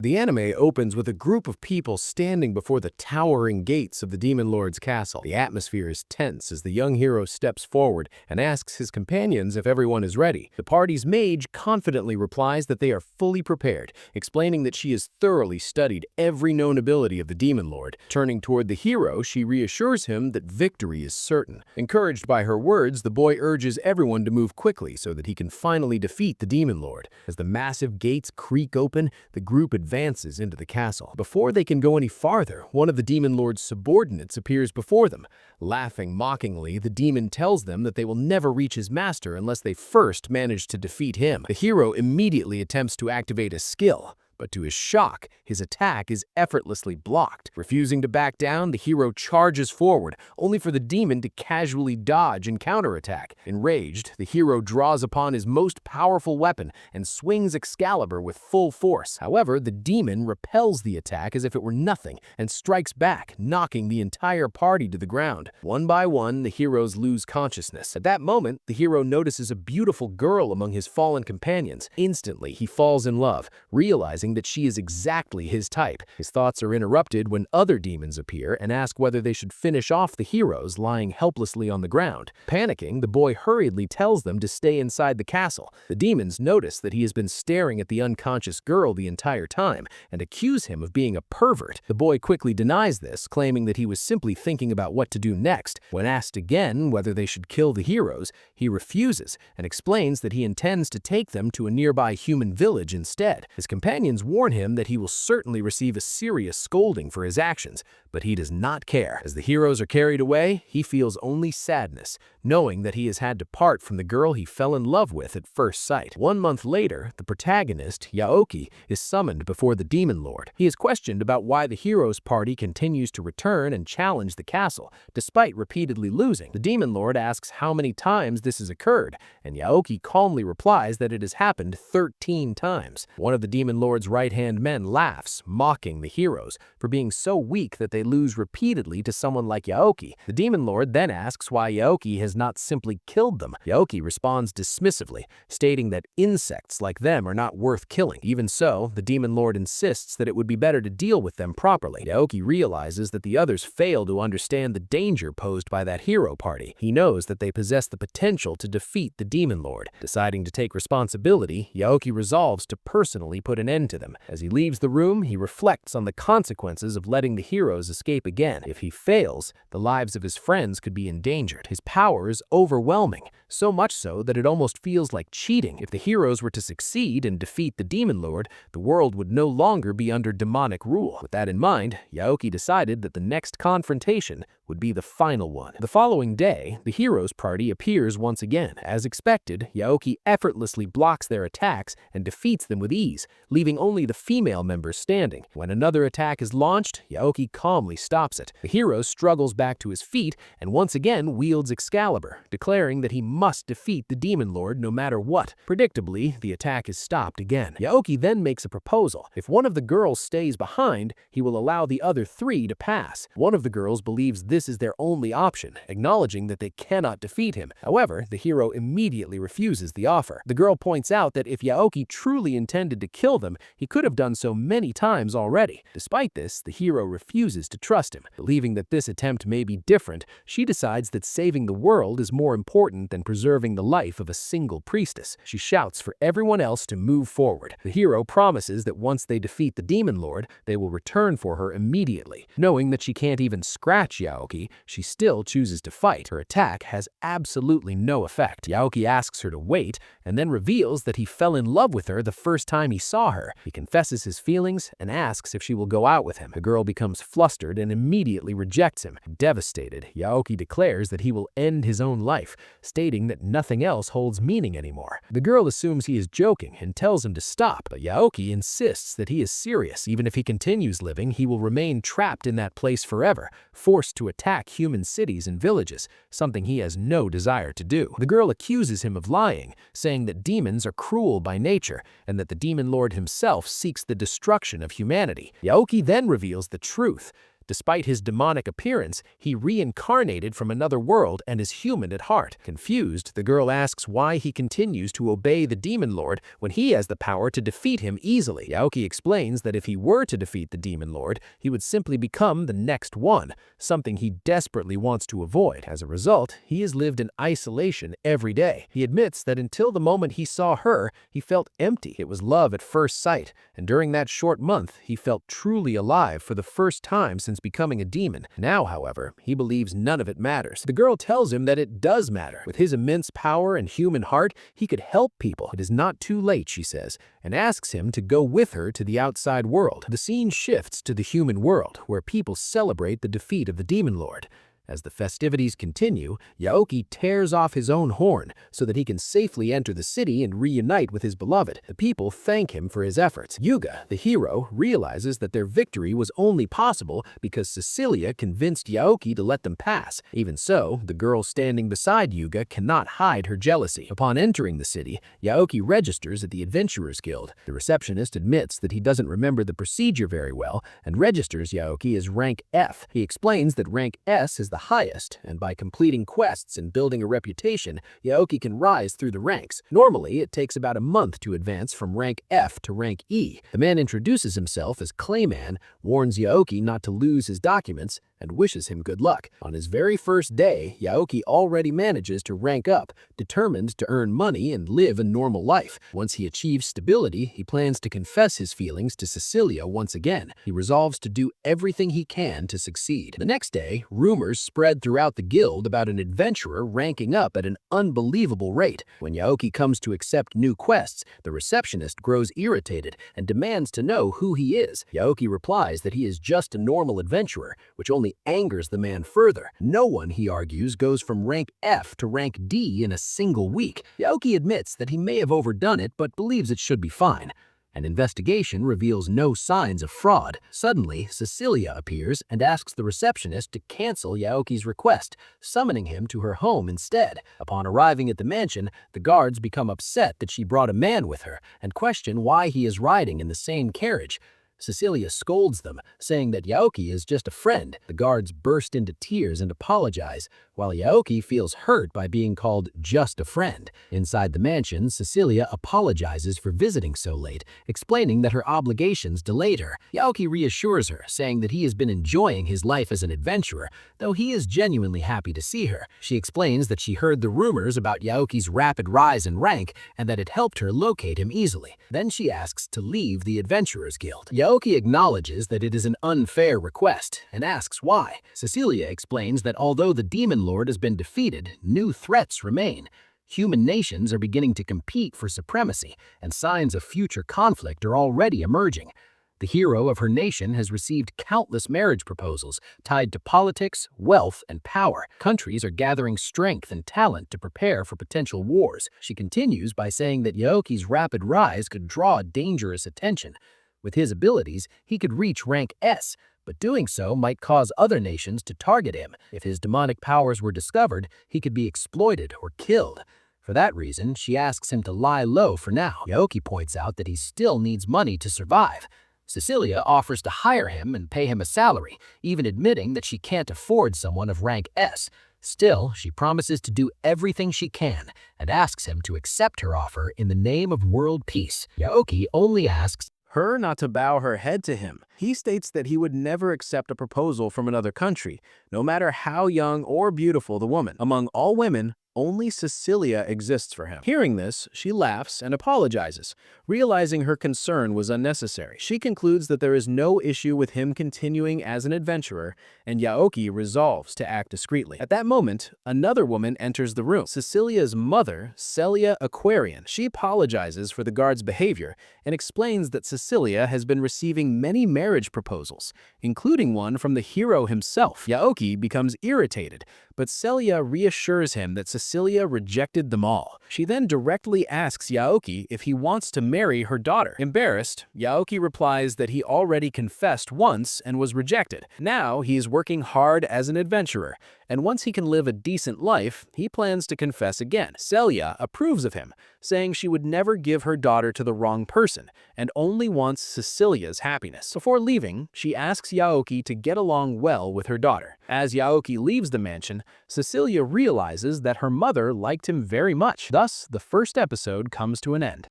The anime opens with a group of people standing before the towering gates of the Demon Lord's castle. The atmosphere is tense as the young hero steps forward and asks his companions if everyone is ready. The party's mage confidently replies that they are fully prepared, explaining that she has thoroughly studied every known ability of the Demon Lord. Turning toward the hero, she reassures him that victory is certain. Encouraged by her words, the boy urges everyone to move quickly so that he can finally defeat the Demon Lord. As the massive gates creak open, the group advances into the castle. Before they can go any farther, one of the Demon Lord's subordinates appears before them. Laughing mockingly, the demon tells them that they will never reach his master unless they first manage to defeat him. The hero immediately attempts to activate a skill, but to his shock, his attack is effortlessly blocked. Refusing to back down, the hero charges forward, only for the demon to casually dodge and counterattack. Enraged, the hero draws upon his most powerful weapon and swings Excalibur with full force. However, the demon repels the attack as if it were nothing and strikes back, knocking the entire party to the ground. One by one, the heroes lose consciousness. At that moment, the hero notices a beautiful girl among his fallen companions. Instantly, he falls in love, realizing that she is exactly his type. His thoughts are interrupted when other demons appear and ask whether they should finish off the heroes lying helplessly on the ground. Panicking, the boy hurriedly tells them to stay inside the castle. The demons notice that he has been staring at the unconscious girl the entire time and accuse him of being a pervert. The boy quickly denies this, claiming that he was simply thinking about what to do next. When asked again whether they should kill the heroes, he refuses and explains that he intends to take them to a nearby human village instead. His companions warn him that he will certainly receive a serious scolding for his actions, but he does not care. As the heroes are carried away, he feels only sadness, knowing that he has had to part from the girl he fell in love with at first sight. 1 month later, the protagonist, Yaoki, is summoned before the Demon Lord. He is questioned about why the heroes' party continues to return and challenge the castle, despite repeatedly losing. The Demon Lord asks how many times this has occurred, and Yaoki calmly replies that it has happened 13 times. One of the Demon Lord's right-hand men laughs, mocking the heroes for being so weak that they lose repeatedly to someone like Yaoki. The Demon Lord then asks why Yaoki has not simply killed them. Yaoki responds dismissively, stating that insects like them are not worth killing. Even so, the Demon Lord insists that it would be better to deal with them properly. Yaoki realizes that the others fail to understand the danger posed by that hero party. He knows that they possess the potential to defeat the Demon Lord. Deciding to take responsibility, Yaoki resolves to personally put an end to them. As he leaves the room, he reflects on the consequences of letting the heroes escape again. If he fails, the lives of his friends could be endangered. His power is overwhelming, so much so that it almost feels like cheating. If the heroes were to succeed and defeat the Demon Lord, the world would no longer be under demonic rule. With that in mind, Yaoki decided that the next confrontation would be the final one. The following day, the heroes' party appears once again. As expected, Yaoki effortlessly blocks their attacks and defeats them with ease, leaving only the female members standing. When another attack is launched, Yaoki calmly stops it. The hero struggles back to his feet and once again wields Excalibur, declaring that he must defeat the Demon Lord no matter what. Predictably, the attack is stopped again. Yaoki then makes a proposal. If one of the girls stays behind, he will allow the other 3 to pass. One of the girls believes this is their only option, acknowledging that they cannot defeat him. However, the hero immediately refuses the offer. The girl points out that if Yaoki truly intended to kill them, he could have done so many times already. Despite this, the hero refuses to trust him. Believing that this attempt may be different, she decides that saving the world is more important than preserving the life of a single priestess. She shouts for everyone else to move forward. The hero promises that once they defeat the Demon Lord, they will return for her immediately. Knowing that she can't even scratch Yaoki, she still chooses to fight. Her attack has absolutely no effect. Yaoki asks her to wait, and then reveals that he fell in love with her the first time he saw her. He confesses his feelings and asks if she will go out with him. The girl becomes flustered and immediately rejects him. Devastated, Yaoki declares that he will end his own life, stating that nothing else holds meaning anymore. The girl assumes he is joking and tells him to stop, but Yaoki insists that he is serious. Even if he continues living, he will remain trapped in that place forever, forced to attack human cities and villages, something he has no desire to do. The girl accuses him of lying, saying that demons are cruel by nature and that the Demon Lord himself seeks the destruction of humanity. Yaoki then reveals the truth, Despite his demonic appearance, he reincarnated from another world and is human at heart. Confused, the girl asks why he continues to obey the Demon Lord when he has the power to defeat him easily. Yaoki explains that if he were to defeat the Demon Lord, he would simply become the next one, something he desperately wants to avoid. As a result, he has lived in isolation every day. He admits that until the moment he saw her, he felt empty. It was love at first sight, and during that short month, he felt truly alive for the first time since becoming a demon. Now, however, he believes none of it matters. The girl tells him that it does matter. With his immense power and human heart, he could help people. It is not too late, she says, and asks him to go with her to the outside world. The scene shifts to the human world, where people celebrate the defeat of the Demon Lord. As the festivities continue, Yaoki tears off his own horn so that he can safely enter the city and reunite with his beloved. The people thank him for his efforts. Yuga, the hero, realizes that their victory was only possible because Cecilia convinced Yaoki to let them pass. Even so, the girl standing beside Yuga cannot hide her jealousy. Upon entering the city, Yaoki registers at the Adventurers Guild. The receptionist admits that he doesn't remember the procedure very well and registers Yaoki as rank F. He explains that rank S is the highest, and by completing quests and building a reputation, Yaoki can rise through the ranks. Normally, it takes about a month to advance from rank F to rank E. The man introduces himself as Clayman, warns Yaoki not to lose his documents, and wishes him good luck. On his very first day, Yaoki already manages to rank up, determined to earn money and live a normal life. Once he achieves stability, he plans to confess his feelings to Cecilia once again. He resolves to do everything he can to succeed. The next day, rumors spread throughout the guild about an adventurer ranking up at an unbelievable rate. When Yaoki comes to accept new quests, the receptionist grows irritated and demands to know who he is. Yaoki replies that he is just a normal adventurer, which only angers the man further. No one, he argues, goes from rank F to rank D in a single week. Yaoki admits that he may have overdone it, but believes it should be fine. An investigation reveals no signs of fraud. Suddenly, Cecilia appears and asks the receptionist to cancel Yaoki's request, summoning him to her home instead. Upon arriving at the mansion, the guards become upset that she brought a man with her and question why he is riding in the same carriage. Cecilia scolds them, saying that Yaoki is just a friend. The guards burst into tears and apologize, while Yaoki feels hurt by being called just a friend. Inside the mansion, Cecilia apologizes for visiting so late, explaining that her obligations delayed her. Yaoki reassures her, saying that he has been enjoying his life as an adventurer, though he is genuinely happy to see her. She explains that she heard the rumors about Yaoki's rapid rise in rank and that it helped her locate him easily. Then she asks to leave the Adventurers Guild. Yaoki acknowledges that it is an unfair request and asks why. Cecilia explains that although the Demon Lord has been defeated, new threats remain. Human nations are beginning to compete for supremacy, and signs of future conflict are already emerging. The hero of her nation has received countless marriage proposals tied to politics, wealth, and power. Countries are gathering strength and talent to prepare for potential wars. She continues by saying that Yaoki's rapid rise could draw dangerous attention. With his abilities, he could reach rank S, but doing so might cause other nations to target him. If his demonic powers were discovered, he could be exploited or killed. For that reason, she asks him to lie low for now. Yaoki points out that he still needs money to survive. Cecilia offers to hire him and pay him a salary, even admitting that she can't afford someone of rank S. Still, she promises to do everything she can and asks him to accept her offer in the name of world peace. Yaoki only asks her not to bow her head to him. He states that he would never accept a proposal from another country, no matter how young or beautiful the woman. Among all women, only Cecilia exists for him. Hearing this, she laughs and apologizes, realizing her concern was unnecessary. She concludes that there is no issue with him continuing as an adventurer, and Yaoki resolves to act discreetly. At that moment, another woman enters the room, Cecilia's mother, Celia Aquarian. She apologizes for the guard's behavior and explains that Cecilia has been receiving many marriage proposals, including one from the hero himself. Yaoki becomes irritated, but Celia reassures him that Cecilia Cecilia rejected them all. She then directly asks Yaoki if he wants to marry her daughter. Embarrassed, Yaoki replies that he already confessed once and was rejected. Now he is working hard as an adventurer, and once he can live a decent life, he plans to confess again. Celia approves of him, saying she would never give her daughter to the wrong person and only wants Cecilia's happiness. Before leaving, she asks Yaoki to get along well with her daughter. As Yaoki leaves the mansion, Cecilia realizes that her mother liked him very much. Thus, the first episode comes to an end.